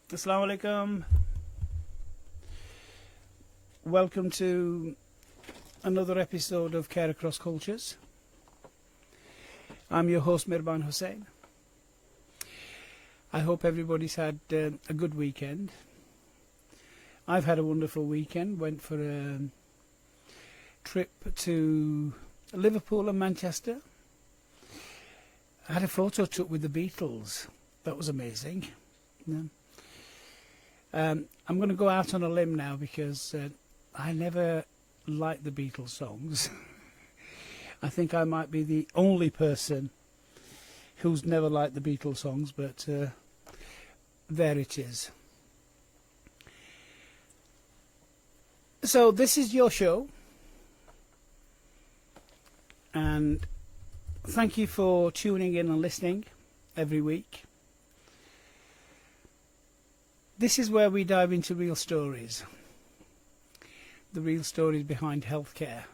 Assalamu alaikum. Welcome to another episode of Care Across Cultures. I'm your host Mirban Hussain. I hope everybody's had a good weekend. I've had a wonderful weekend. Went for a trip to Liverpool and Manchester. I had a photo took with the Beatles. That was amazing. Yeah. I'm going to go out on a limb now because I never liked the Beatles songs. I think I might be the only person who's never liked the Beatles songs, but there it is. So this is your show, and thank you for tuning in and listening every week. This is where we dive into real stories, the real stories behind healthcare,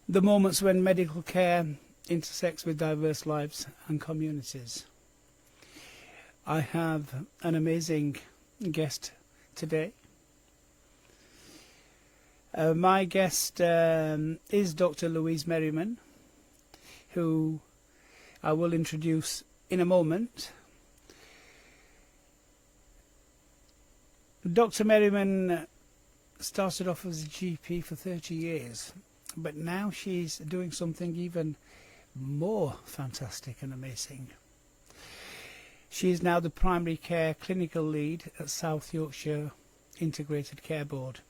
the moments when medical care intersects with diverse lives and communities. I have an amazing guest today. My guest is Dr Louise Merriman, who I will introduce in a moment. Dr Merriman started off as a GP for 30 years, but now she's doing something even more fantastic and amazing. She is now the primary care clinical lead at South Yorkshire Integrated Care Board.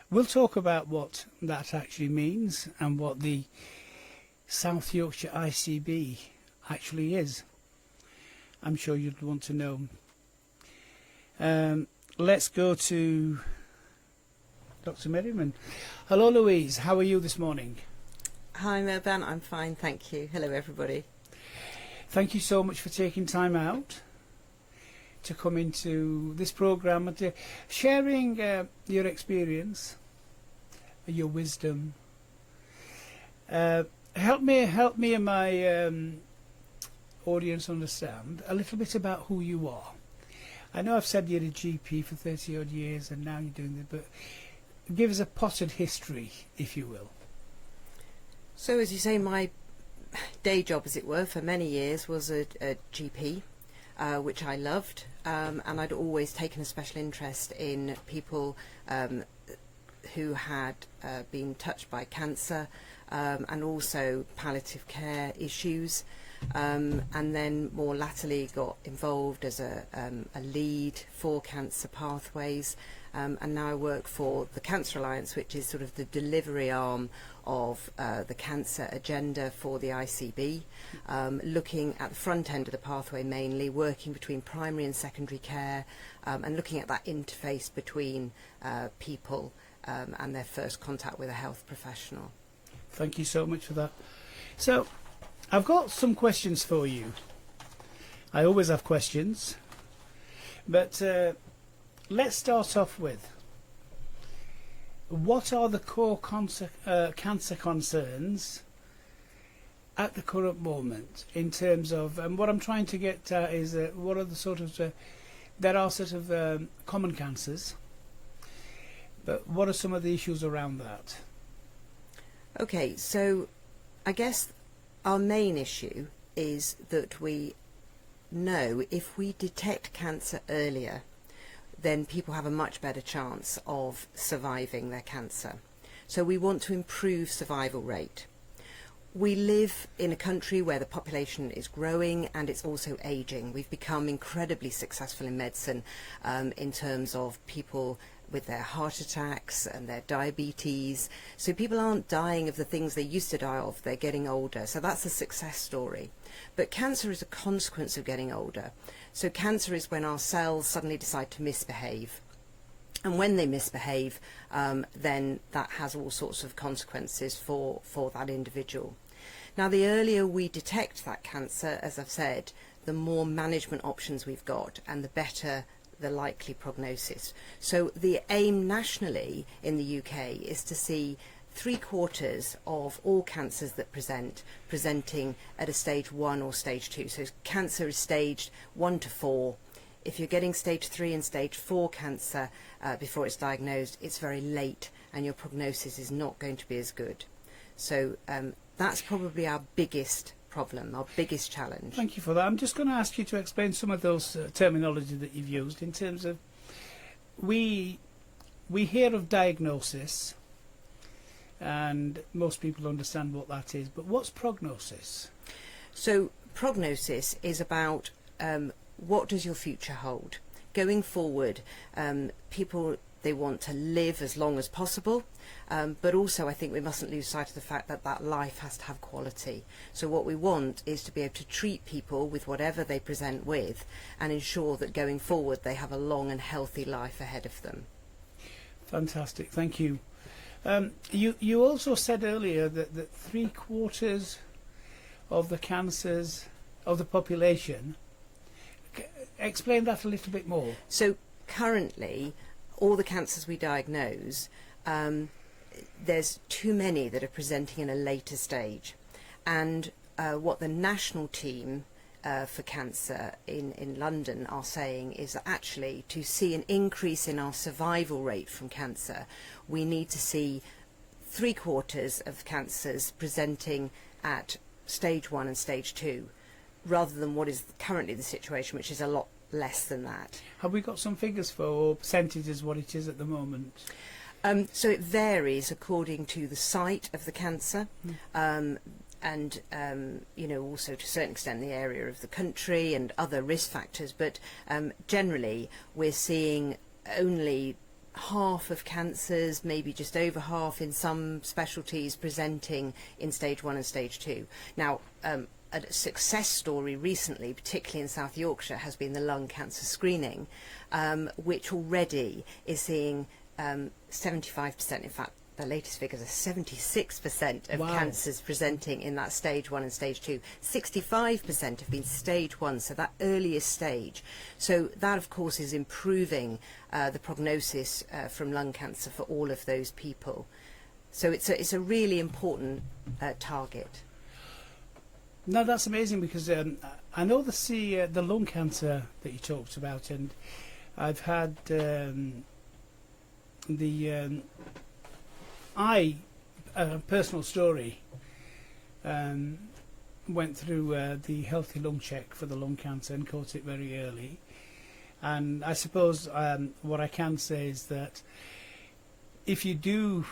We'll talk about what that actually means and what the South Yorkshire ICB actually is. I'm sure you'd want to know. Let's go to Dr Merriman. Hello Louise, how are you this morning? Hi Mirban, I'm fine, thank you. Hello everybody. Thank you so much for taking time out to come into this programme and to sharing your experience, your wisdom. Help me and my audience understand a little bit about who you are. I know I've said you're a GP for 30 odd years and now you're doing it, but give us a potted history, if you will. So as you say, my day job, as it were, for many years was a GP, which I loved, and I'd always taken a special interest in people who had been touched by cancer, and also palliative care issues, and then more latterly got involved as a lead for cancer pathways, and now I work for the Cancer Alliance, which is sort of the delivery arm of the cancer agenda for the ICB, looking at the front end of the pathway mainly, working between primary and secondary care, and looking at that interface between people and their first contact with a health professional. Thank you so much for that. So, I've got some questions for you. I always have questions, but let's start off with, what are the core cancer concerns at the current moment in terms of, and what I'm trying to get at is what are the sort of, there are sort of common cancers, but what are some of the issues around that? Okay, so I guess our main issue is that we know if we detect cancer earlier, then people have a much better chance of surviving their cancer. So we want to improve survival rate. We live in a country where the population is growing and it's also aging. We've become incredibly successful in medicine in terms of people with their heart attacks and their diabetes. So people aren't dying of the things they used to die of, they're getting older. So that's a success story. But cancer is a consequence of getting older. So cancer is when our cells suddenly decide to misbehave. And when they misbehave, then that has all sorts of consequences for that individual. Now, the earlier we detect that cancer, as I've said, the more management options we've got and the better the likely prognosis. So the aim nationally in the UK is to see 3/4 of all cancers that presenting at a stage 1 or stage 2. So cancer is staged 1 to 4 if you're getting stage 3 and stage 4 cancer before it's diagnosed, it's very late and your prognosis is not going to be as good. So that's probably our biggest problem, our biggest challenge. Thank you for that. I'm just going to ask you to explain some of those terminology that you've used in terms of we hear of diagnosis and most people understand what that is, but what's prognosis? So prognosis is about what does your future hold? Going forward, people, they want to live as long as possible, but also I think we mustn't lose sight of the fact that that life has to have quality. So what we want is to be able to treat people with whatever they present with and ensure that going forward they have a long and healthy life ahead of them. Fantastic, thank you. You also said earlier that 3/4 of the cancers of the population. Explain that a little bit more. So currently, all the cancers we diagnose, there's too many that are presenting in a later stage. And what the national team for cancer in London are saying is that actually to see an increase in our survival rate from cancer, we need to see 3/4 of cancers presenting at stage 1 and stage 2, rather than what is currently the situation, which is a lot less than that. Have we got some figures for, or percentages, what it is at the moment? So it varies according to the site of the cancer, and you know, also to a certain extent the area of the country and other risk factors, but generally we're seeing only half of cancers, maybe just over half in some specialties, presenting in stage 1 and stage 2. Now, a success story recently, particularly in South Yorkshire, has been the lung cancer screening, which already is seeing 75%, in fact the latest figures are 76% of Wow. cancers presenting in that stage 1 and stage 2. 65% have been stage 1, so that earliest stage. So that of course is improving the prognosis from lung cancer for all of those people. So it's a really important target. No, that's amazing, because I know the lung cancer that you talked about, and I've had personal story, went through the healthy lung check for the lung cancer and caught it very early. And I suppose what I can say is that if you do,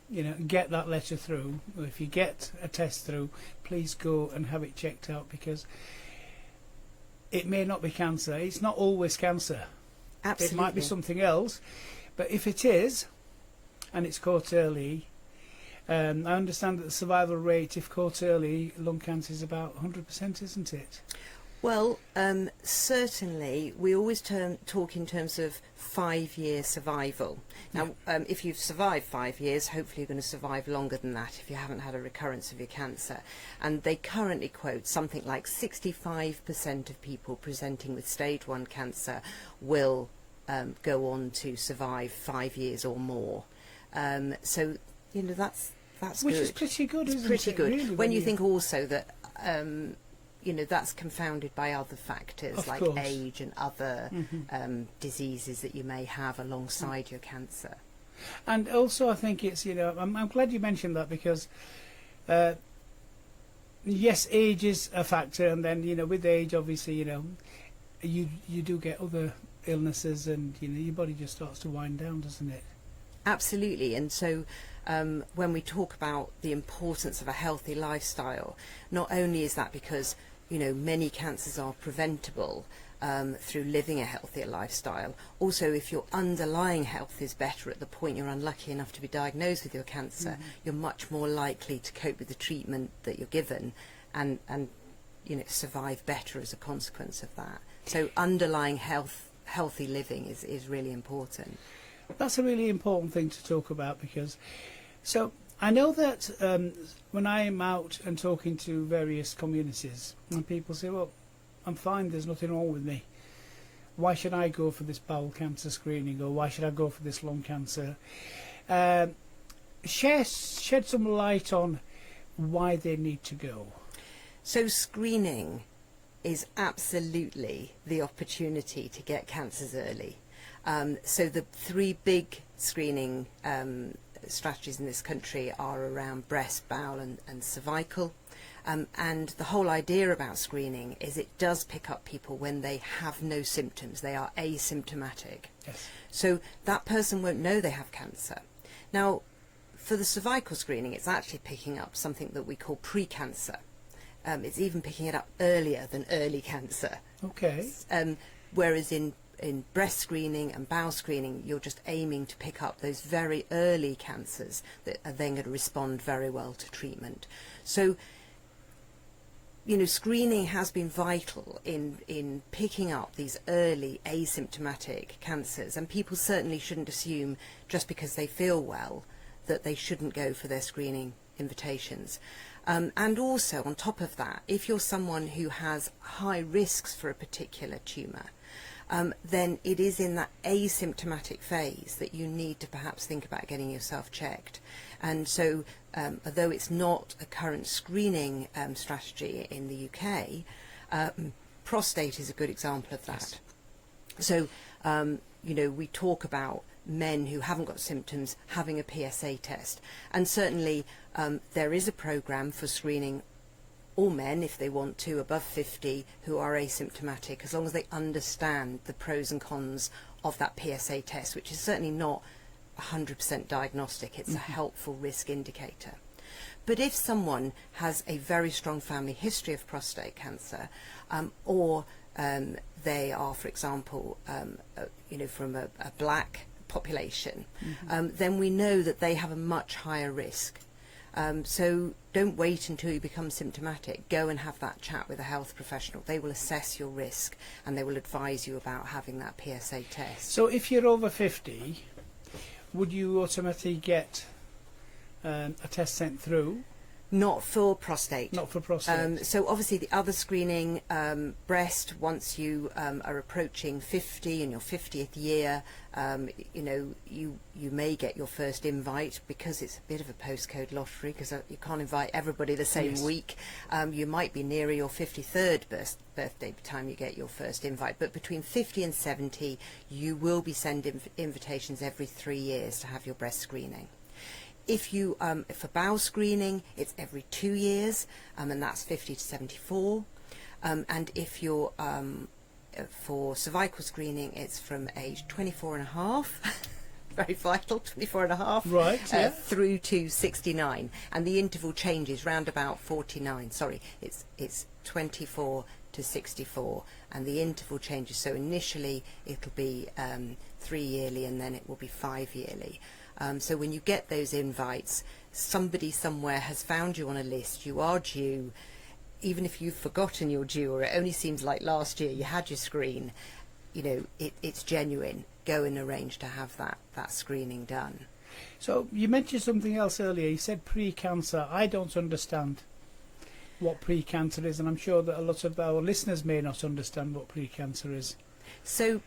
you know, get that letter through, or if you get a test through, please go and have it checked out, because it may not be cancer. It's not always cancer. Absolutely. It might be something else, but if it is, and it's caught early, I understand that the survival rate, if caught early, lung cancer is about 100%, isn't it? Well, certainly we always talk in terms of 5-year survival. Now, if you've survived 5 years, hopefully you're going to survive longer than that if you haven't had a recurrence of your cancer. And they currently quote something like 65% of people presenting with stage 1 cancer will go on to survive 5 years or more. So, you know, that's Which good. is pretty good, isn't it? Pretty good. Really, when you think also that you know, that's confounded by other factors Of like course. age and other diseases that you may have alongside your cancer. And also, I think it's, you know, I'm glad you mentioned that, because yes, age is a factor, and then, you know, with age, obviously, you know, you do get other illnesses, and, you know, your body just starts to wind down, doesn't it? Absolutely. And so when we talk about the importance of a healthy lifestyle, not only is that because, you know, many cancers are preventable through living a healthier lifestyle, also if your underlying health is better at the point you're unlucky enough to be diagnosed with your cancer, you're much more likely to cope with the treatment that you're given and you know, survive better as a consequence of that. So underlying healthy living is really important. That's a really important thing to talk about, because so I know that when I am out and talking to various communities, and people say, well, I'm fine, there's nothing wrong with me, why should I go for this bowel cancer screening, or why should I go for this lung cancer? Shed some light on why they need to go. So screening is absolutely the opportunity to get cancers early. So the 3 big screening strategies in this country are around breast, bowel and cervical. And the whole idea about screening is it does pick up people when they have no symptoms. They are asymptomatic. Yes. So that person won't know they have cancer. Now, for the cervical screening, it's actually picking up something that we call pre-cancer. It's even picking it up earlier than early cancer. Okay. Whereas in breast screening and bowel screening, you're just aiming to pick up those very early cancers that are then going to respond very well to treatment. So, you know, screening has been vital in picking up these early asymptomatic cancers, and people certainly shouldn't assume just because they feel well that they shouldn't go for their screening invitations. And also, on top of that, if you're someone who has high risks for a particular tumour, then it is in that asymptomatic phase that you need to perhaps think about getting yourself checked. And so, although it's not a current screening strategy in the UK, prostate is a good example of that. Yes. So, you know, we talk about men who haven't got symptoms having a PSA test. And certainly there is a programme for screening all men, if they want to, above 50, who are asymptomatic, as long as they understand the pros and cons of that PSA test, which is certainly not 100% diagnostic. It's a helpful risk indicator. But if someone has a very strong family history of prostate cancer, or they are, for example, you know, from a black population, then we know that they have a much higher risk. So don't wait until you become symptomatic. Go and have that chat with a health professional. They will assess your risk and they will advise you about having that PSA test. So if you're over 50, would you automatically get a test sent through? Not for prostate. Not for prostate. So obviously the other screening, breast, once you are approaching 50 in your 50th year, you know, you may get your first invite, because it's a bit of a postcode lottery, because you can't invite everybody the same week. You might be nearer your 53rd birthday by the time you get your first invite. But between 50 and 70, you will be sending invitations every 3 years to have your breast screening. If you, for bowel screening, it's every 2 years, and that's 50 to 74. And if you're, for cervical screening, it's from age 24 and a half, very vital, 24 and a half, right, yeah. Through to 69. And the interval changes round about 49. Sorry, it's 24 to 64, and the interval changes. So initially it'll be 3 yearly, and then it will be 5 yearly. So when you get those invites, somebody somewhere has found you on a list. You are due, even if you've forgotten you're due, or it only seems like last year you had your screen. You know, it's genuine. Go and arrange to have that screening done. So you mentioned something else earlier. You said pre-cancer. I don't understand what pre-cancer is, and I'm sure that a lot of our listeners may not understand what pre-cancer is. So,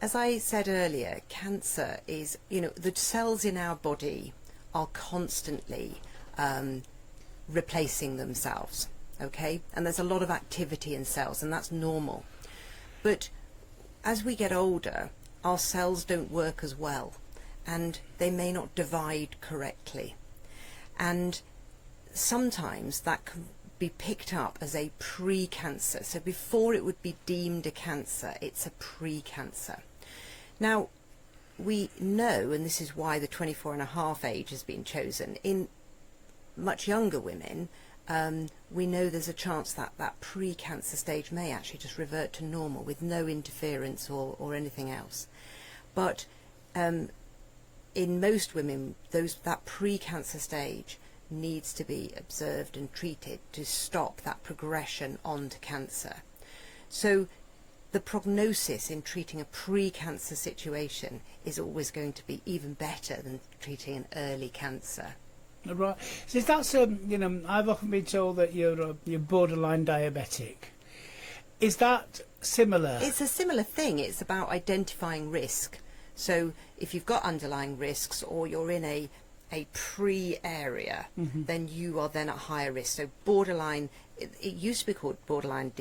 as I said earlier, cancer is, you know, the cells in our body are constantly replacing themselves, okay? And there's a lot of activity in cells, and that's normal. But as we get older, our cells don't work as well, and they may not divide correctly. And sometimes that can be picked up as a pre-cancer. So before it would be deemed a cancer, it's a pre-cancer. Now, we know, and this is why the 24 and a half age has been chosen, in much younger women, we know there's a chance that that pre-cancer stage may actually just revert to normal with no interference or anything else. But in most women, that pre-cancer stage needs to be observed and treated to stop that progression on to cancer. So the prognosis in treating a pre-cancer situation is always going to be even better than treating an early cancer. Right. So that's you know, I've often been told that you're borderline diabetic. Is that similar? It's a similar thing. It's about identifying risk. So if you've got underlying risks, or you're in a pre-area, then you are then at higher risk. So borderline, it used to be called borderline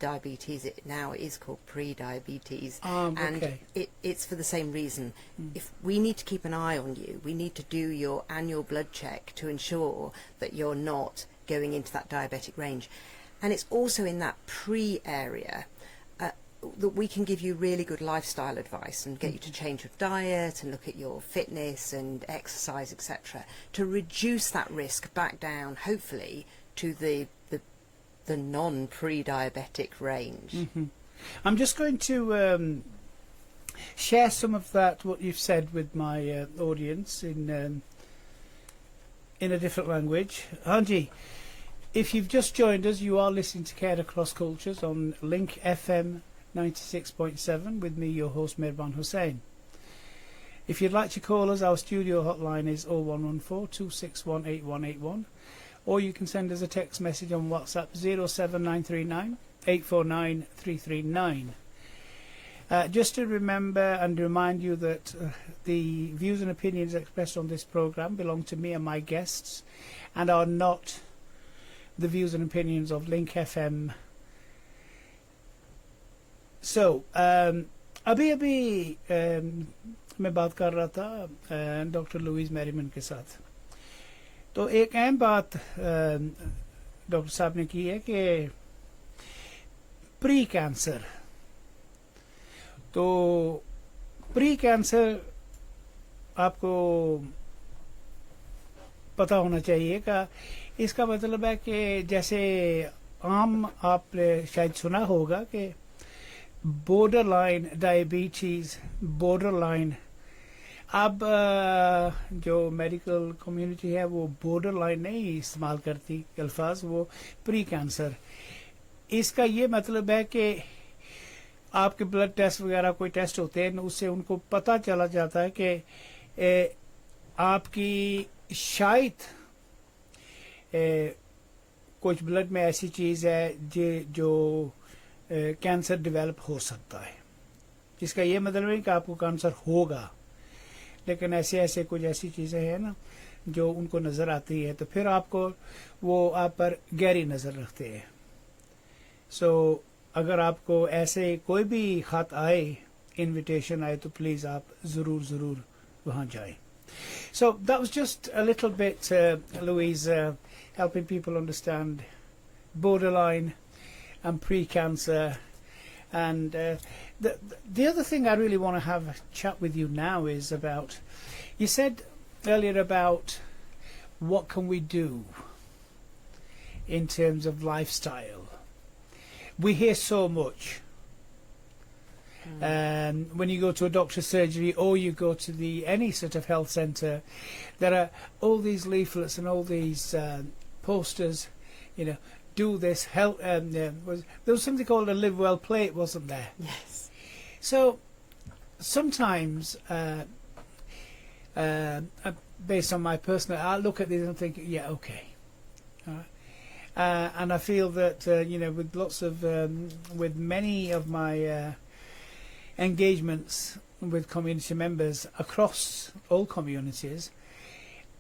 diabetes. It now is called pre-diabetes, okay. and it's for the same reason. If we need to keep an eye on you, we need to do your annual blood check to ensure that you're not going into that diabetic range. And it's also in that pre-area that we can give you really good lifestyle advice and get you to change your diet and look at your fitness and exercise, etc., to reduce that risk back down, hopefully, to the non-pre-diabetic range. I'm just going to share some of that, what you've said, with my audience in a different language. Hanji, if you've just joined us, you are listening to Care Across Cultures on Link FM 96.7 with me, your host, Merban Hussain. If you'd like to call us, our studio hotline is 0114 261 8181, or you can send us a text message on WhatsApp 07939 849 339. Just to remember and remind you that the views and opinions expressed on this program belong to me and my guests and are not the views and opinions of Link FM. So अभी मैं बात कर रहा था doctor Lewis मैरीमन के साथ, तो एक अहम बात डॉक्टर साहब ने की है कि प्री कैंसर, तो प्री कैंसर आपको पता होना चाहिए का इसका मतलब है कि जैसे आम आपने शायद सुना होगा कि borderline diabetes, borderline, अब जो मेडिकल कम्युनिटी है वो borderline नहीं इस्तेमाल करती अल्फाज, वो प्री कैंसर। इसका ये मतलब है कि आपके ब्लड टेस्ट वगैरह कोई टेस्ट होते हैं, उससे उनको पता चला जाता है कि आपकी शायद कुछ ब्लड में ऐसी चीज़ है जो कैंसर डेवलप हो सकता है, जिसका ये मतलब नहीं कि आपको कैंसर होगा, लेकिन ऐसे कुछ ऐसी चीज़ें हैं ना जो उनको नज़र आती है, तो फिर आपको वो आप पर गहरी नज़र रखते हैं। सो अगर आपको ऐसे कोई भी खत आए, इनविटेशन आए, तो प्लीज़ आप ज़रूर वहाँ जाएं। So that was just a little bit, Louise, helping people understand borderline and pre-cancer. And the other thing I really want to have a chat with you now is about, you said earlier about what can we do in terms of lifestyle. We hear so much. When you go to a doctor's surgery or you go to any sort of health centre, there are all these leaflets and all these posters, do this, help. There was something called a live well plate, wasn't there? Yes. So sometimes, based on my personal, I look at these and think, yeah, okay. And I feel that, with lots of, with many of my engagements with community members across all communities,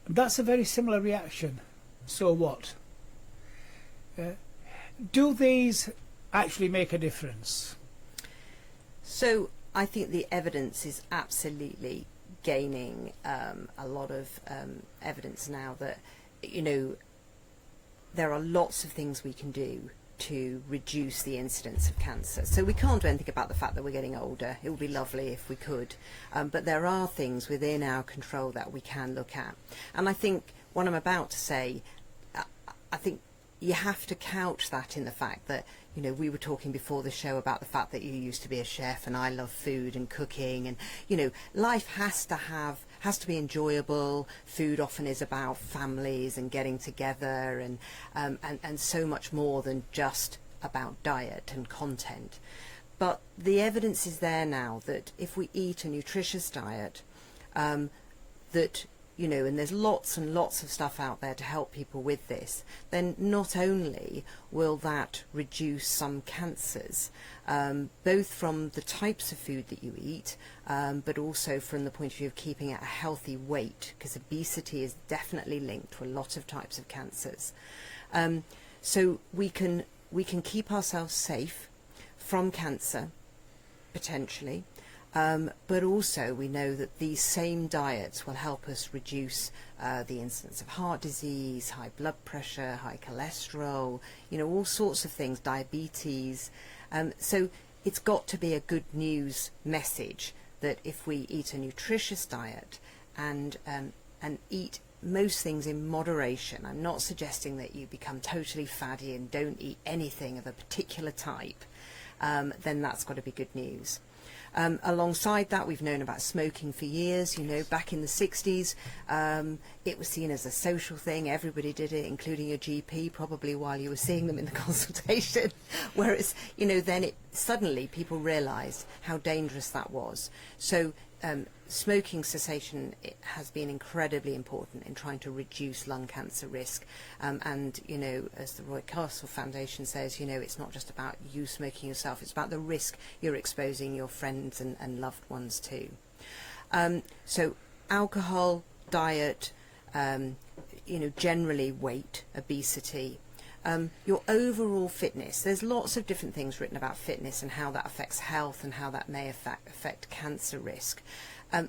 that's a very similar reaction. So what? Do these actually make a difference? So I think the evidence is absolutely gaining a lot of evidence now that, there are lots of things we can do to reduce the incidence of cancer. So we can't do anything about the fact that we're getting older. It would be lovely if we could. But there are things within our control that we can look at. And I think what I'm about to say, I think you have to couch that in the fact that, we were talking before the show about the fact that you used to be a chef and I love food and cooking, and, life has to be enjoyable. Food often is about families and getting together and so much more than just about diet and content. But the evidence is there now that if we eat a nutritious diet, that, and there's lots and lots of stuff out there to help people with this, then not only will that reduce some cancers, both from the types of food that you eat, but also from the point of view of keeping at a healthy weight, because obesity is definitely linked to a lot of types of cancers. So we can keep ourselves safe from cancer, potentially. But also we know that these same diets will help us reduce the incidence of heart disease, high blood pressure, high cholesterol, all sorts of things, diabetes. So it's got to be a good news message that if we eat a nutritious diet and eat most things in moderation, I'm not suggesting that you become totally faddy and don't eat anything of a particular type, then that's got to be good news. Alongside that, we've known about smoking for years. Back in the 60s, it was seen as a social thing. Everybody did it, including your GP, probably while you were seeing them in the consultation. Whereas, then suddenly people realised how dangerous that was. So smoking cessation has been incredibly important in trying to reduce lung cancer risk. And, as the Roy Castle Foundation says, it's not just about you smoking yourself, it's about the risk you're exposing your friends and loved ones to. So alcohol, diet, generally weight, obesity, your overall fitness. There's lots of different things written about fitness and how that affects health and how that may affect cancer risk.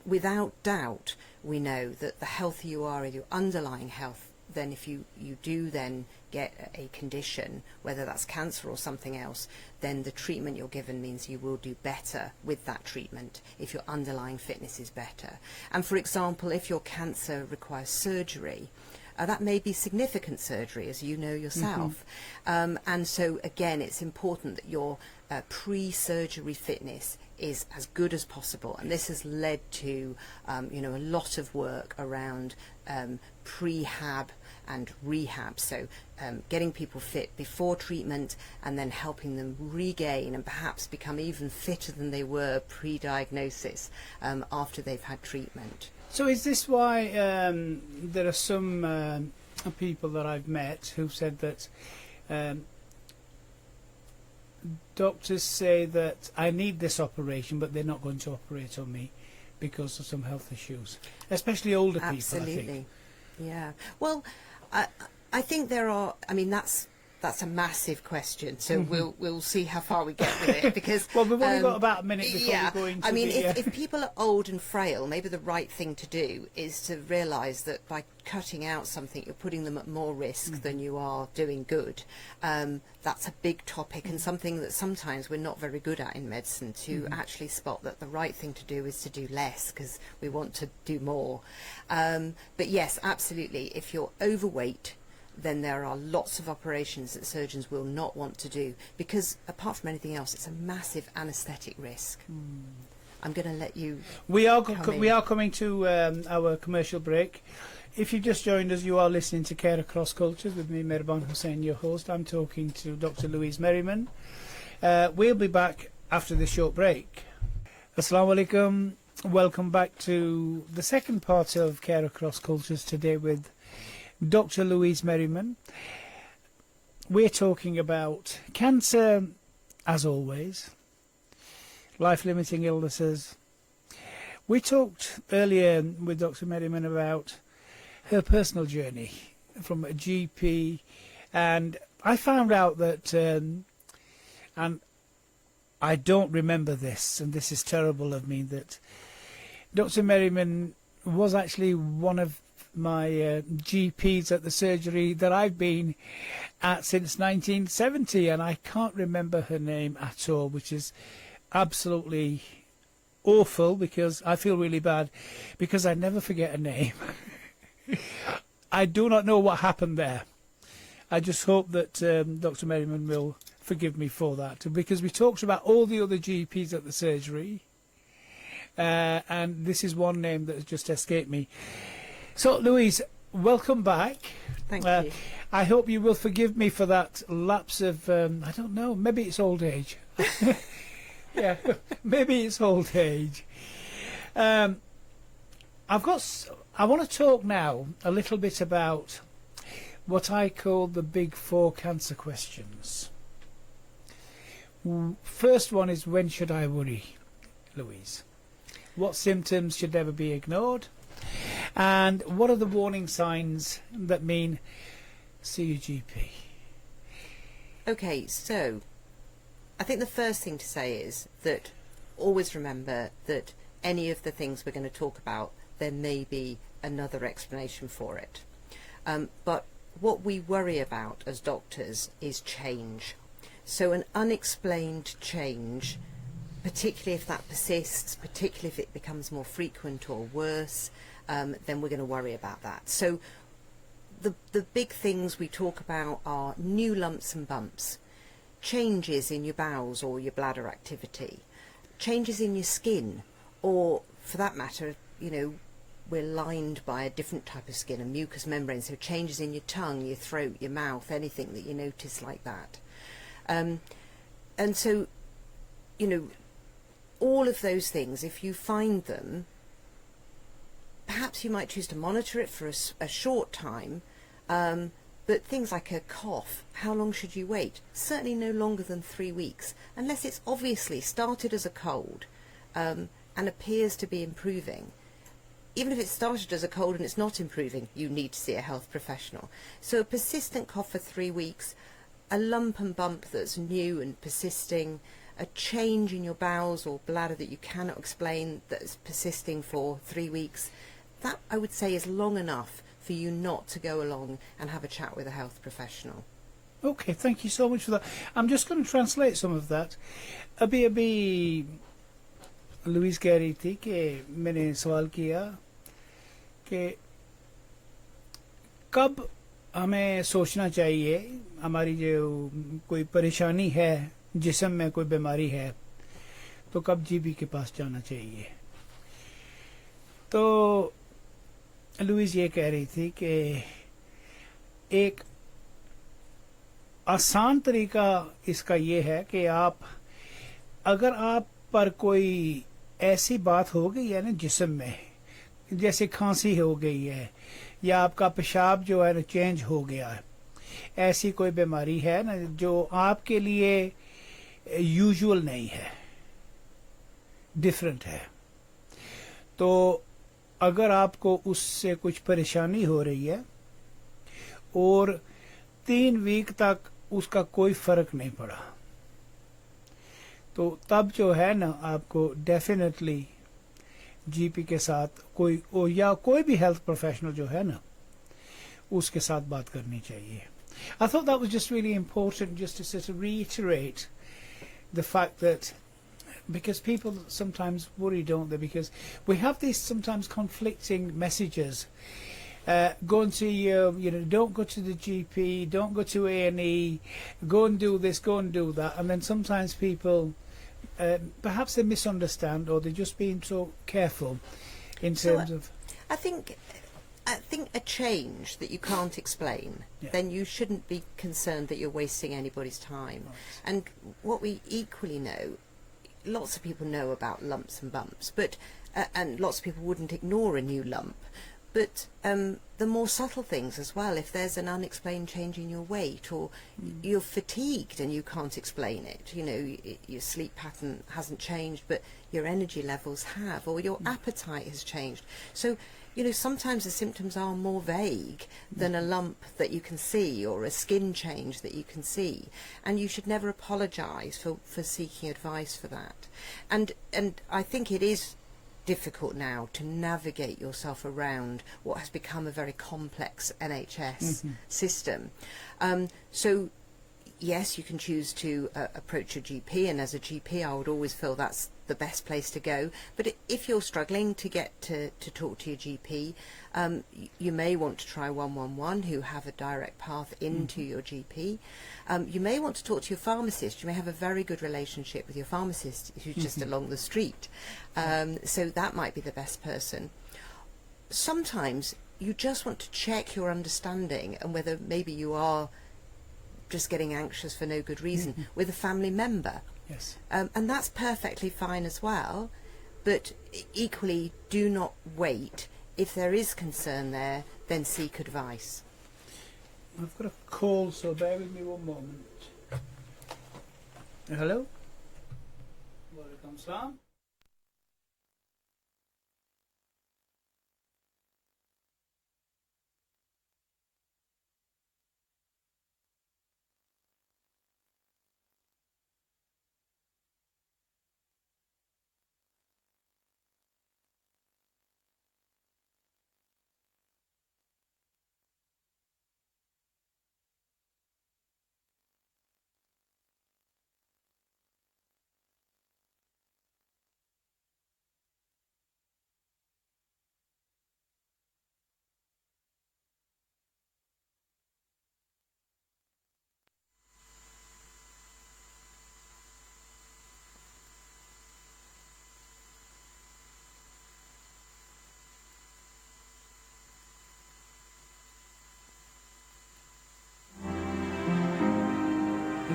Without doubt, we know that the healthier you are in your underlying health, then if you do then get a condition, whether that's cancer or something else, then the treatment you're given means you will do better with that treatment if your underlying fitness is better. And for example, if your cancer requires surgery, that may be significant surgery, as you know yourself. And so, again, it's important that your pre-surgery fitness is as good as possible. And this has led to, a lot of work around prehab and rehab. So getting people fit before treatment and then helping them regain and perhaps become even fitter than they were pre-diagnosis after they've had treatment. So is this why there are some people that I've met who've said that doctors say that I need this operation, but they're not going to operate on me because of some health issues, especially older people, Absolutely. I think. Yeah. Well, I think there are. I mean, that's a massive question. So we'll see how far we get with it, because well, we've only got about a minute before yeah. we go into I mean, the, if people are old and frail, maybe the right thing to do is to realise that by cutting out something, you're putting them at more risk than you are doing good. That's a big topic and something that sometimes we're not very good at in medicine, to actually spot that the right thing to do is to do less because we want to do more. But yes, absolutely, if you're overweight, then there are lots of operations that surgeons will not want to do, because apart from anything else, it's a massive anaesthetic risk. I'm going to let you. We are coming to our commercial break. If you've just joined us, you are listening to Care Across Cultures with me, Merban Hussain, your host. I'm talking to Dr Louise Merriman. We'll be back after this short break. Assalamu alaikum. Welcome back to the second part of Care Across Cultures today with Dr Louise Merriman. We're talking about cancer, as always, life-limiting illnesses. We talked earlier with Dr Merriman about her personal journey from a GP, and I found out that, and I don't remember this, and this is terrible of me, that Dr Merriman was actually one of my GPs at the surgery that I've been at since 1970, and I can't remember her name at all, which is absolutely awful, because I feel really bad because I never forget a name. I do not know what happened there. I just hope that Dr Merriman will forgive me for that, because we talked about all the other GPs at the surgery, and this is one name that has just escaped me. So, Louise, welcome back. Thank you. I hope you will forgive me for that lapse of, I don't know, maybe it's old age. Yeah, maybe it's old age. I want to talk now a little bit about what I call the big four cancer questions. First one is, when should I worry, Louise? What symptoms should never be ignored? And what are the warning signs that mean see your GP? Okay, so I think the first thing to say is that always remember that any of the things we're going to talk about, there may be another explanation for it. But what we worry about as doctors is change. So an unexplained change, particularly if that persists, particularly if it becomes more frequent or worse, then we're going to worry about that. So the big things we talk about are new lumps and bumps, changes in your bowels or your bladder activity, changes in your skin, or for that matter, you know, we're lined by a different type of skin, a mucous membrane, so changes in your tongue, your throat, your mouth, anything that you notice like that. And so, you know, all of those things, if you find them, perhaps you might choose to monitor it for a short time, but things like a cough, how long should you wait? Certainly no longer than 3 weeks, unless it's obviously started as a cold and appears to be improving. Even if it started as a cold and it's not improving, you need to see a health professional. So a persistent cough for 3 weeks, a lump and bump that's new and persisting, a change in your bowels or bladder that you cannot explain that is persisting for 3 weeks, that I would say is long enough for you not to go along and have a chat with a health professional. Okay, thank you so much for that. I'm just going to translate some of that. अभी Louis कह रही थी कि मैंने सवाल किया कि कब हमें सोचना चाहिए हमारी जो कोई परेशानी है, जिस्म में कोई बीमारी है, तो कब जीबी के पास जाना चाहिए। तो लुइस ये कह रही थी कि एक आसान तरीका इसका ये है कि आप अगर आप पर कोई ऐसी बात हो गई है ना जिस्म में, जैसे खांसी हो गई है या आपका पेशाब जो है ना चेंज हो गया है, ऐसी कोई बीमारी है ना जो आपके लिए यूजुअल नहीं है, डिफरेंट है, तो अगर आपको उससे कुछ परेशानी हो रही है और 3 वीक तक उसका कोई फर्क नहीं पड़ा, तो तब जो है ना आपको डेफिनेटली जीपी के साथ या कोई भी हेल्थ प्रोफेशनल जो है ना उसके साथ बात करनी चाहिए. I thought that was just really important, just to sort of reiterate the fact that, because people sometimes worry, don't they, because we have these sometimes conflicting messages. Go and see don't go to the GP, don't go to A&E, go and do this, go and do that, and then sometimes people perhaps they misunderstand, or they're just being so careful in terms of. I think a change that you can't explain, then you shouldn't be concerned that you're wasting anybody's time. Right. And what we equally know, lots of people know about lumps and bumps, but and lots of people wouldn't ignore a new lump. But the more subtle things as well, if there's an unexplained change in your weight, or you're fatigued and you can't explain it, your sleep pattern hasn't changed, but your energy levels have, or your appetite has changed. So, sometimes the symptoms are more vague than a lump that you can see, or a skin change that you can see. And you should never apologise for seeking advice for that. And I think it is difficult now to navigate yourself around what has become a very complex NHS system. So yes, you can choose to approach your GP, and as a GP I would always feel that's the best place to go. But if you're struggling to get to talk to your GP, you may want to try 111, who have a direct path into your GP. You may want to talk to your pharmacist. You may have a very good relationship with your pharmacist who's just along the street. So that might be the best person. Sometimes you just want to check your understanding and whether maybe you are just getting anxious for no good reason with a family member. Yes. And that's perfectly fine as well, but equally do not wait. If there is concern there, then seek advice. I've got a call, so bear with me one moment. Hello? Walaikum salam.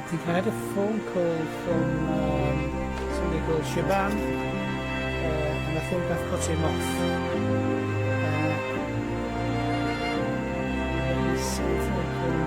think I had a phone call from somebody called Shaban, and I think I've cut him off. Let me see if I can...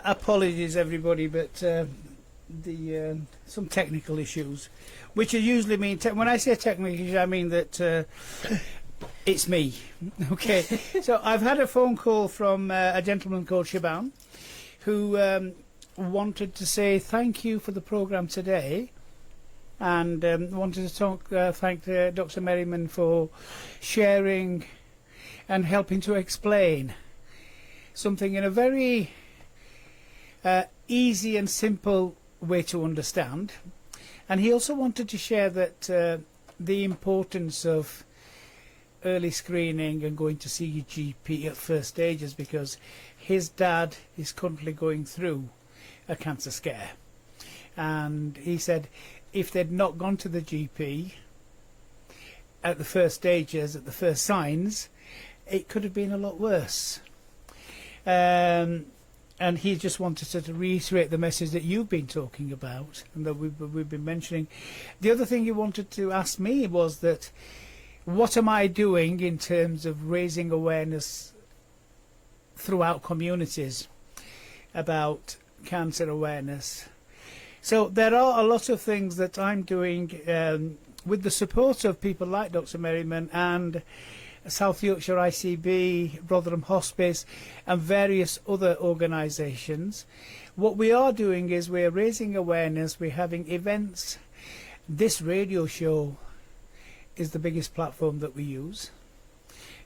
Apologies, everybody, but the some technical issues, which are usually mean. When I say technical issues, I mean that it's me. Okay, so I've had a phone call from a gentleman called Shaban, who wanted to say thank you for the programme today, and wanted to thank Dr. Merriman for sharing and helping to explain something in a very easy and simple way to understand. And he also wanted to share that the importance of early screening and going to see your GP at first stages, because his dad is currently going through a cancer scare, and he said if they'd not gone to the GP at the first stages, at the first signs, it could have been a lot worse. And he just wanted to reiterate the message that you've been talking about and that we've been mentioning. The other thing he wanted to ask me was that, what am I doing in terms of raising awareness throughout communities about cancer awareness? So there are a lot of things that I'm doing with the support of people like Dr. Merriman and South Yorkshire ICB, Rotherham Hospice and various other organisations. What we are doing is we're raising awareness, we're having events. This radio show is the biggest platform that we use.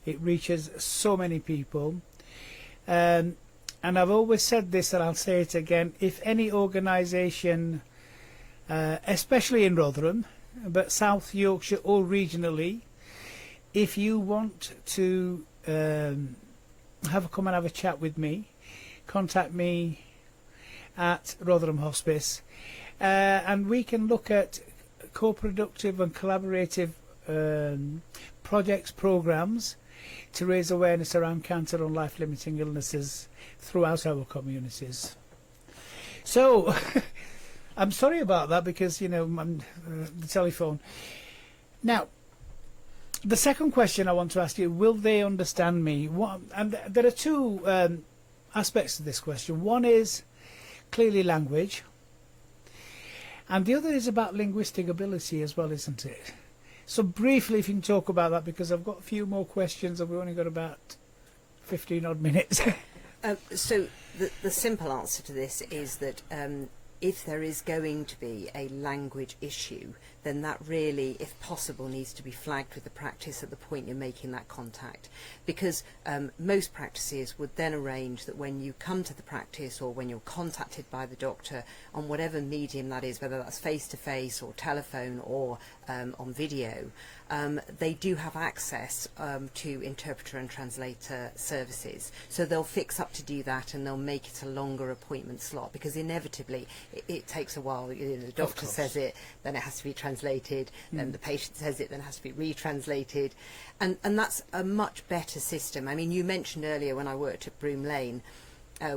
It reaches so many people. And I've always said this, and I'll say it again, if any organisation, especially in Rotherham, but South Yorkshire or regionally, if you want to come and have a chat with me, contact me at Rotherham Hospice, and we can look at co-productive and collaborative projects, programmes to raise awareness around cancer and life-limiting illnesses throughout our communities. So I'm sorry about that, because, you know, the telephone. Now, the second question I want to ask you, will they understand me? And there are two aspects to this question. One is clearly language, and the other is about linguistic ability as well, isn't it? So briefly, if you can talk about that, because I've got a few more questions and we've only got about 15 odd minutes. So the simple answer to this is that if there is going to be a language issue, then that really, if possible, needs to be flagged with the practice at the point you're making that contact. Because most practices would then arrange that when you come to the practice or when you're contacted by the doctor on whatever medium that is, whether that's face-to-face or telephone or on video, they do have access to interpreter and translator services. So they'll fix up to do that, and they'll make it a longer appointment slot, because inevitably it takes a while. You know, the doctor says it, then it has to be translated, then the patient says it, then it has to be retranslated, and that's a much better system. I mean, you mentioned earlier when I worked at Broom Lane,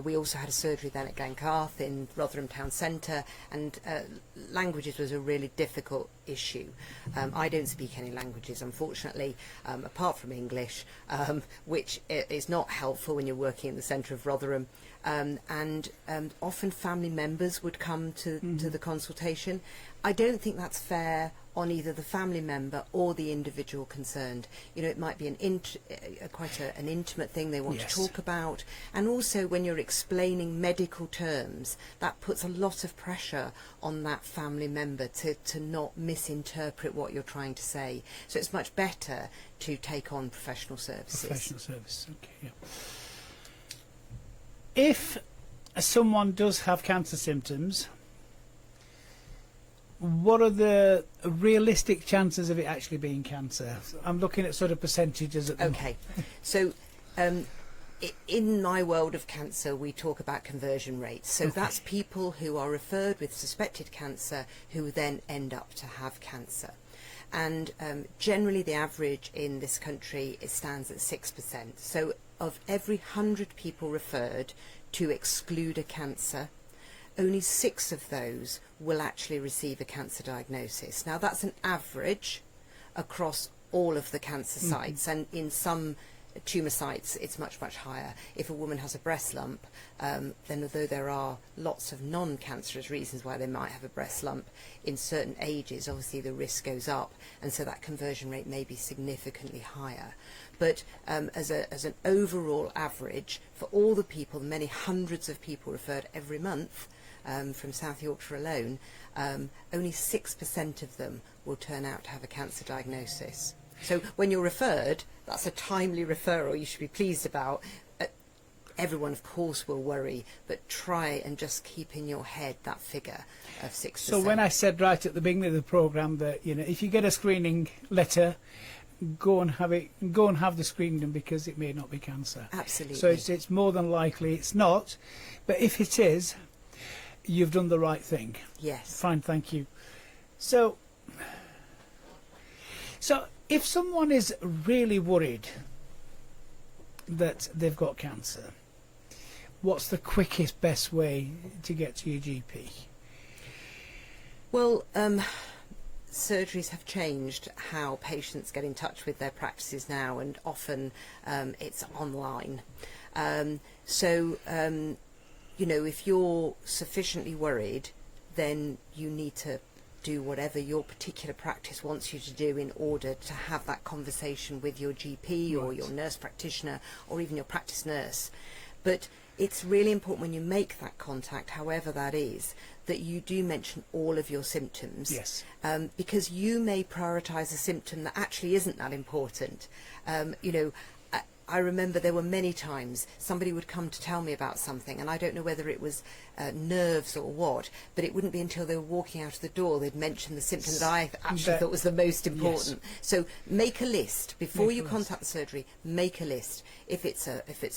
we also had a surgery then at Glencarth in Rotherham Town Centre, and languages was a really difficult issue. I don't speak any languages, unfortunately, apart from English, which is not helpful when you're working in the centre of Rotherham. And often family members would come to the consultation. I don't think that's fair on either the family member or the individual concerned. You know, it might be quite an intimate thing they want to talk about, and also when you're explaining medical terms, that puts a lot of pressure on that family member to not misinterpret what you're trying to say. So it's much better to take on professional services. Professional services, okay, yeah. If someone does have cancer symptoms, what are the realistic chances of it actually being cancer? I'm looking at sort of percentages at the Okay, so in my world of cancer, we talk about conversion rates. So that's people who are referred with suspected cancer who then end up to have cancer. And generally the average in this country stands at 6%. So of every 100 people referred to exclude a cancer, only 6 of those will actually receive a cancer diagnosis. Now that's an average across all of the cancer sites, and in some tumour sites it's much, much higher. If a woman has a breast lump, then although there are lots of non-cancerous reasons why they might have a breast lump, in certain ages obviously the risk goes up, and so that conversion rate may be significantly higher. But as an overall average, for all the people, the many hundreds of people referred every month from South Yorkshire alone, only 6% of them will turn out to have a cancer diagnosis. So when you're referred, that's a timely referral you should be pleased about. Everyone, of course, will worry, but try and just keep in your head that figure of 6%. So when I said right at the beginning of the programme that, you know, if you get a screening letter, go and have the screening done, because it may not be cancer. Absolutely. So it's more than likely it's not, but if it is, you've done the right thing. Yes. Fine, thank you. So if someone is really worried that they've got cancer, what's the quickest, best way to get to your GP? Well, surgeries have changed how patients get in touch with their practices now, and often it's online. You know, if you're sufficiently worried, then you need to do whatever your particular practice wants you to do in order to have that conversation with your GP or your nurse practitioner or even your practice nurse. But it's really important when you make that contact, however that is, that you do mention all of your symptoms. Yes. Because you may prioritise a symptom that actually isn't that important. You know, I remember there were many times somebody would come to tell me about something, and I don't know whether it was nerves or what, but it wouldn't be until they were walking out of the door they'd mention the symptom that I actually thought was the most important. Yes. So make a list before you contact the surgery. Make a list. If it's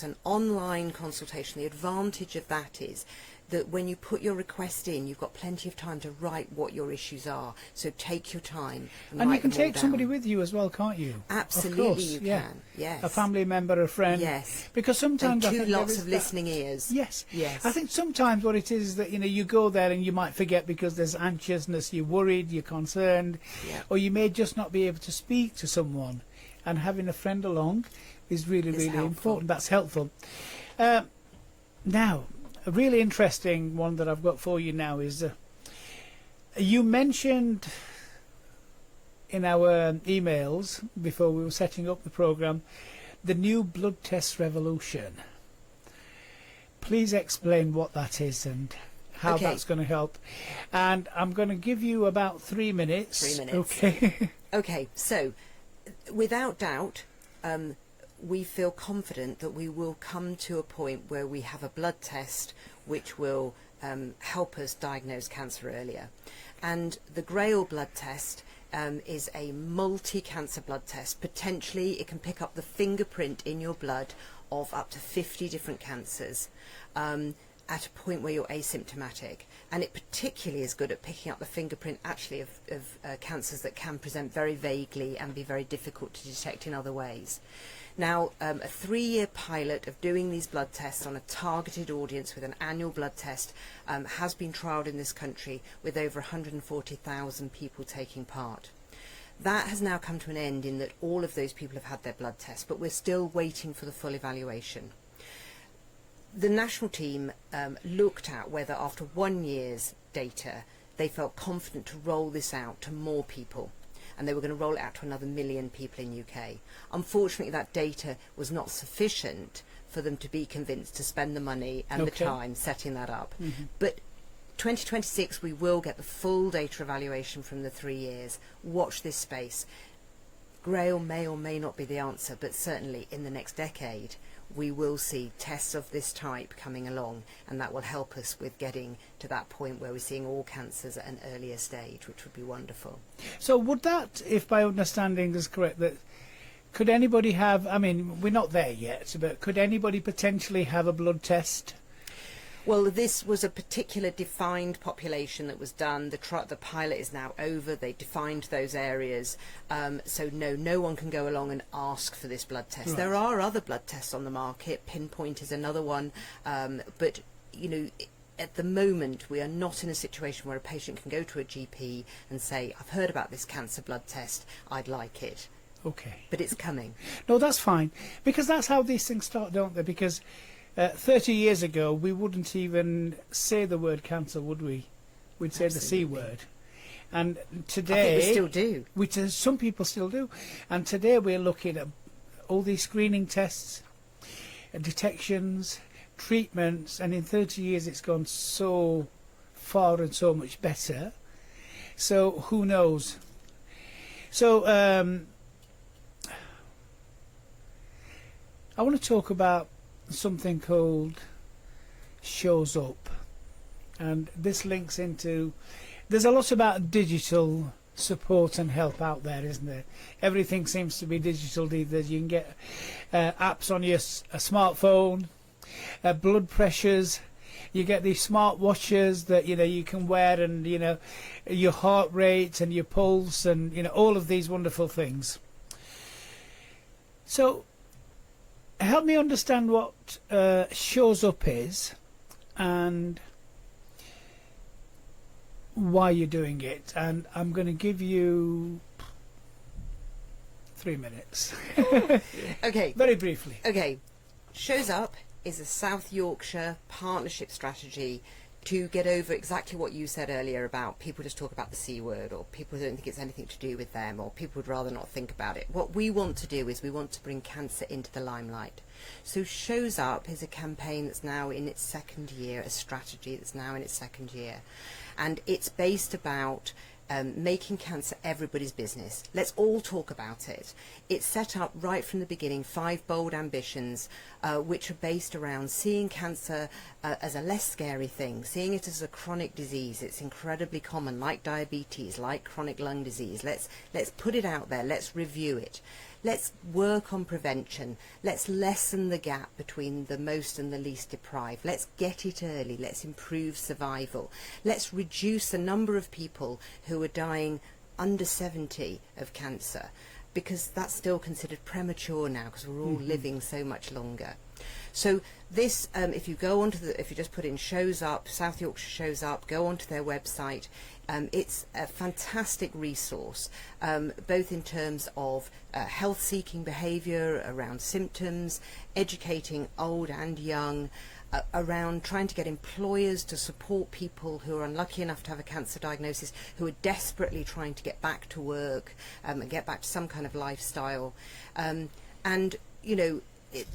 an online consultation, the advantage of that is that when you put your request in, you've got plenty of time to write what your issues are. So take your time and you can them all take down. somebody with you as well, can't you? Absolutely, of course, you yeah. can. Yes. A family member, a friend. Yes. Because sometimes and I think lots there is of listening ears. Yes. Yes. I think sometimes what it is that, you know, you go there and you might forget because there's anxiousness, you're worried, you're concerned, or you may just not be able to speak to someone, and having a friend along is really important. That's helpful. Now, a really interesting one that I've got for you now is you mentioned in our emails before we were setting up the programme the new blood test revolution. Please explain what that is and how Okay. that's going to help. And I'm going to give you about 3 minutes. 3 minutes. Okay. Okay, so without doubt, we feel confident that we will come to a point where we have a blood test which will help us diagnose cancer earlier. And the Grail blood test is a multi-cancer blood test. Potentially it can pick up the fingerprint in your blood of up to 50 different cancers at a point where you're asymptomatic. And it particularly is good at picking up the fingerprint actually of cancers that can present very vaguely and be very difficult to detect in other ways. Now, a 3-year pilot of doing these blood tests on a targeted audience with an annual blood test has been trialled in this country with over 140,000 people taking part. That has now come to an end in that all of those people have had their blood tests, but we're still waiting for the full evaluation. The national team looked at whether after 1 year's data they felt confident to roll this out to more people, and they were going to roll it out to another 1 million people in UK. Unfortunately, that data was not sufficient for them to be convinced to spend the money and the time setting that up. But 2026 we will get the full data evaluation from the 3 years. Watch this space. Grail may or may not be the answer, but certainly in the next decade we will see tests of this type coming along, and that will help us with getting to that point where we're seeing all cancers at an earlier stage, which would be wonderful. So would that, if my understanding is correct, that could anybody have, I mean, we're not there yet, but could anybody potentially have a blood test? Well, this was a particular defined population that was done. The pilot is now over. They defined those areas. So no one can go along and ask for this blood test. Right. There are other blood tests on the market. Pinpoint is another one. But, you know, at the moment, we are not in a situation where a patient can go to a GP and say, I've heard about this cancer blood test, I'd like it. Okay. But it's coming. No, that's fine. Because that's how these things start, don't they? Because 30 years ago, we wouldn't even say the word cancer, would we? We'd say the C word. And today... I think we still do. Which is, some people still do. And today we're looking at all these screening tests, detections, treatments, and in 30 years it's gone so far and so much better. So who knows? So I want to talk about something called Shows Up, and this links into, there's a lot about digital support and help out there, isn't there? Everything seems to be digital these days. You can get apps on your smartphone, blood pressures, you get these smart watches that you can wear, and your heart rate and your pulse, and all of these wonderful things. So help me understand what Shows Up is and why you're doing it, and I'm going to give you 3 minutes. Okay. Very briefly. Okay. Shows Up is a South Yorkshire partnership strategy to get over exactly what you said earlier about people just talk about the C word, or people don't think it's anything to do with them, or people would rather not think about it. What we want to do is we want to bring cancer into the limelight. So Shows Up is a campaign that's now in its 2nd year, a strategy that's now in its 2nd year. And it's based about making cancer everybody's business. Let's all talk about it. It's set up right from the beginning, 5 bold ambitions, which are based around seeing cancer as a less scary thing, seeing it as a chronic disease. It's incredibly common, like diabetes, like chronic lung disease. Let's put it out there. Let's review it. Let's work on prevention. Let's lessen the gap between the most and the least deprived. Let's get it early. Let's improve survival. Let's reduce the number of people who are dying under 70 of cancer, because that's still considered premature now, because we're all living so much longer. So this, if you go onto if you just put in Shows Up, South Yorkshire Shows Up, go onto their website. It's a fantastic resource, both in terms of health-seeking behaviour around symptoms, educating old and young, around trying to get employers to support people who are unlucky enough to have a cancer diagnosis, who are desperately trying to get back to work and get back to some kind of lifestyle. And,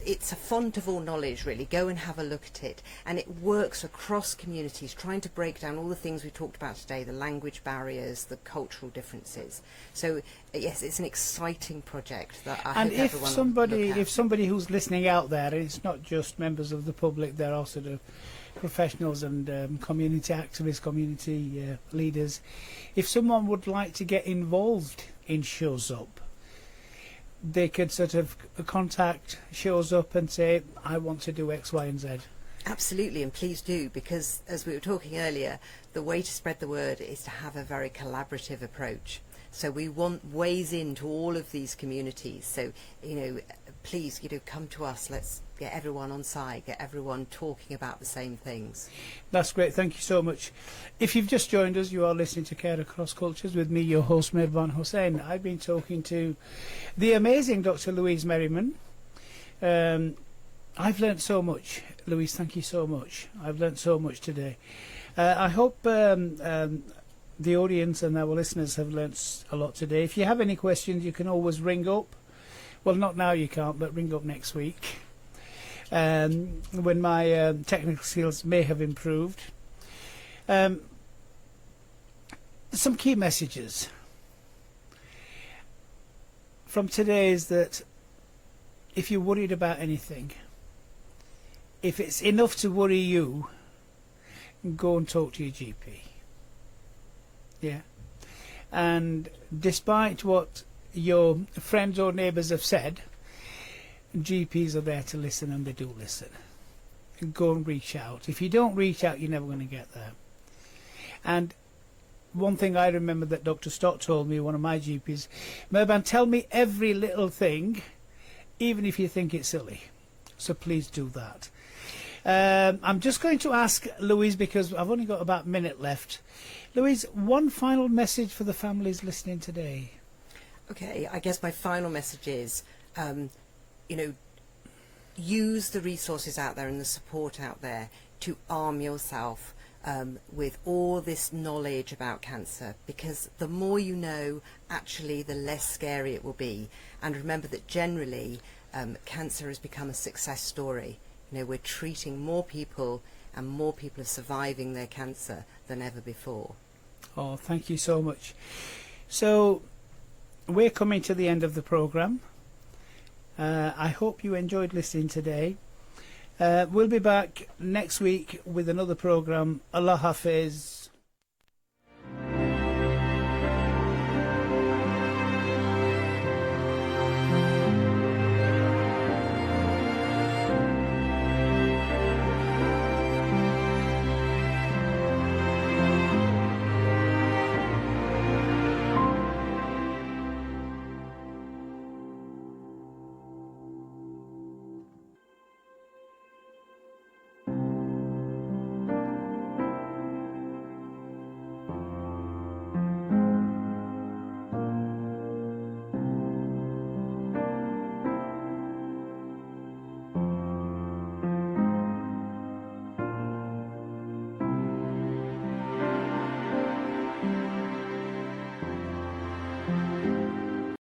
it's a font of all knowledge, really. Go and have a look at it. And it works across communities, trying to break down all the things we talked about today, the language barriers, the cultural differences. So, yes, it's an exciting project that I hope everyone will look at. If somebody who's listening out there, and it's not just members of the public, they're also the professionals and community activists, community leaders, if someone would like to get involved in Shows Up, they could sort of contact Shows Up and say, I want to do X, Y and Z. Absolutely, and please do, because as we were talking earlier, the way to spread the word is to have a very collaborative approach. So we want ways into all of these communities. So, please, come to us. Let's get everyone on side, get everyone talking about the same things. That's great. Thank you so much. If you've just joined us, you are listening to Care Across Cultures with me, your host, Mirvan Hussain. I've been talking to the amazing Dr Louise Merriman. I've learnt so much. Louise, thank you so much. I've learnt so much today. I hope the audience and our listeners have learnt a lot today. If you have any questions, you can always ring up. Well, not now you can't, but ring up next week when my technical skills may have improved. Some key messages from today is that if you're worried about anything, if it's enough to worry you, go and talk to your GP. Yeah. And despite what your friends or neighbours have said, GPs are there to listen, and they do listen. Go and reach out. If you don't reach out, you're never going to get there. And one thing I remember that Dr Stott told me, one of my GPs, Merban, tell me every little thing, even if you think it's silly. So please do that. I'm just going to ask Louise, because I've only got about a minute left. Louise, one final message for the families listening today. Okay, I guess my final message is, use the resources out there and the support out there to arm yourself with all this knowledge about cancer, because the more you know, actually, the less scary it will be. And remember that generally, cancer has become a success story. We're treating more people, and more people are surviving their cancer than ever before. Oh, thank you so much. So, we're coming to the end of the programme. I hope you enjoyed listening today. We'll be back next week with another programme. Allah Hafiz.